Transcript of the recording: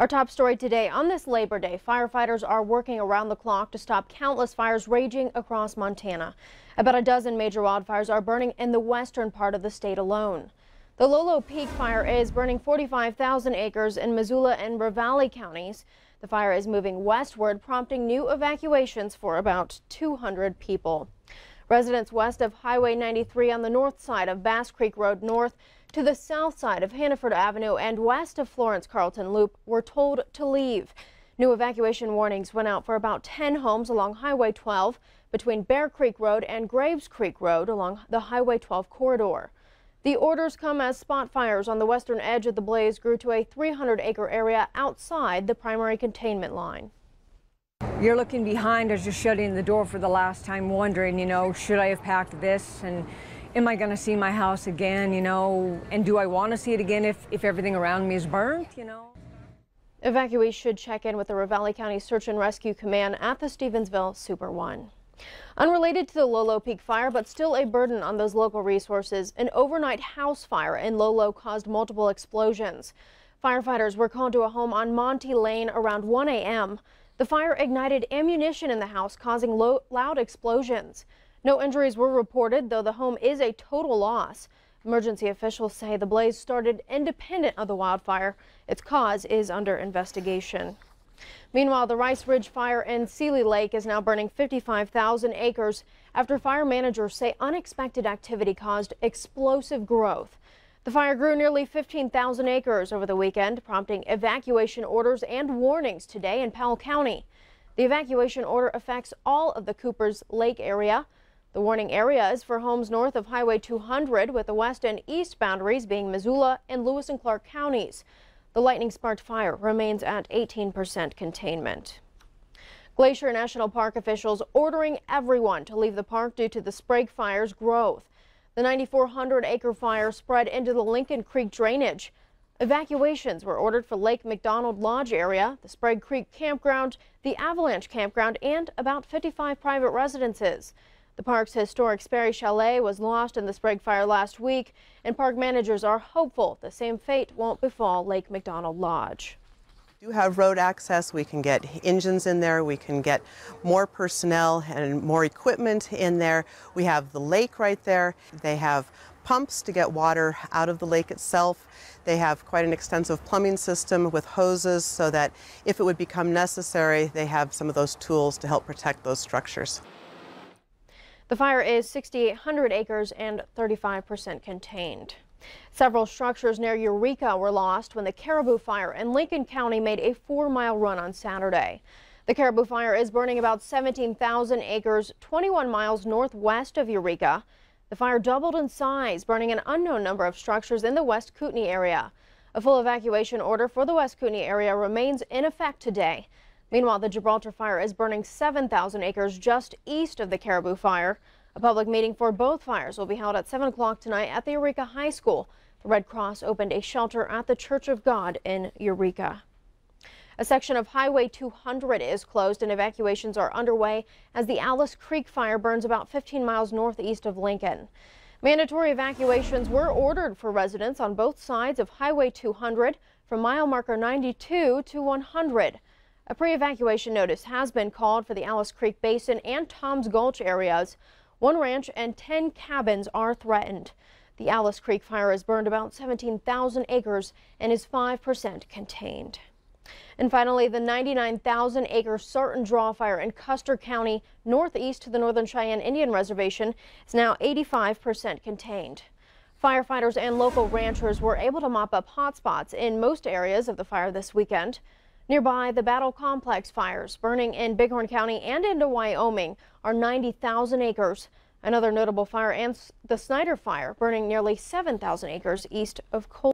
Our top story today: on this Labor Day, firefighters are working around the clock to stop countless fires raging across Montana. About a dozen major wildfires are burning in the western part of the state alone. The Lolo Peak fire is burning 45,000 acres in Missoula and Ravalli counties. The fire is moving westward, prompting new evacuations for about 200 people. Residents west of Highway 93 on the north side of Bass Creek Road north to the south side of Hannaford Avenue and west of Florence Carlton Loop were told to leave. New evacuation warnings went out for about 10 homes along Highway 12 between Bear Creek Road and Graves Creek Road along the Highway 12 corridor. The orders come as spot fires on the western edge of the blaze grew to a 300-acre area outside the primary containment line. You're looking behind as you're shutting the door for the last time, wondering, should I have packed this, and am I going to see my house again, and do I want to see it again if everything around me is burnt, Evacuees should check in with the Ravalli County Search and Rescue Command at the Stevensville Super One. Unrelated to the Lolo Peak fire, but still a burden on those local resources, an overnight house fire in Lolo caused multiple explosions. Firefighters were called to a home on Monty Lane around 1 a.m. The fire ignited ammunition in the house, causing loud explosions. No injuries were reported, though the home is a total loss. Emergency officials say the blaze started independent of the wildfire. Its cause is under investigation. Meanwhile, the Rice Ridge fire in Seeley Lake is now burning 55,000 acres after fire managers say unexpected activity caused explosive growth. The fire grew nearly 15,000 acres over the weekend, prompting evacuation orders and warnings today in Powell County. The evacuation order affects all of the Coopers Lake area. The warning area is for homes north of Highway 200, with the west and east boundaries being Missoula and Lewis and Clark counties. The lightning-sparked fire remains at 18% containment. Glacier National Park officials ordering everyone to leave the park due to the Sprague Fire's growth. The 9,400-acre fire spread into the Lincoln Creek drainage. Evacuations were ordered for Lake McDonald Lodge area, the Sprague Creek Campground, the Avalanche Campground, and about 55 private residences. The park's historic Sperry Chalet was lost in the Sprague fire last week, and park managers are hopeful the same fate won't befall Lake McDonald Lodge. We do have road access. We can get engines in there. We can get more personnel and more equipment in there. We have the lake right there. They have pumps to get water out of the lake itself. They have quite an extensive plumbing system with hoses so that if it would become necessary, they have some of those tools to help protect those structures. The fire is 6,800 acres and 35% contained. Several structures near Eureka were lost when the Caribou fire in Lincoln County made a 4-mile run on Saturday. The Caribou fire is burning about 17,000 acres 21 miles northwest of Eureka. The fire doubled in size, burning an unknown number of structures in the West Kootenai area. A full evacuation order for the West Kootenai area remains in effect today. Meanwhile, the Gibraltar fire is burning 7,000 acres just east of the Caribou fire. A public meeting for both fires will be held at 7 o'clock tonight at the Eureka High School. The Red Cross opened a shelter at the Church of God in Eureka. A section of Highway 200 is closed and evacuations are underway as the Alice Creek fire burns about 15 miles northeast of Lincoln. Mandatory evacuations were ordered for residents on both sides of Highway 200 from mile marker 92 to 100. A pre-evacuation notice has been called for the Alice Creek Basin and Tom's Gulch areas. 1 ranch and 10 cabins are threatened. The Alice Creek fire has burned about 17,000 acres and is 5% contained. And finally, the 99,000-acre Sarton Draw fire in Custer County, northeast to the Northern Cheyenne Indian Reservation, is now 85% contained. Firefighters and local ranchers were able to mop up hot spots in most areas of the fire this weekend. Nearby, the Battle Complex fires burning in Bighorn County and into Wyoming are 90,000 acres. Another notable fire, and the Snyder fire, burning nearly 7,000 acres east of Cole.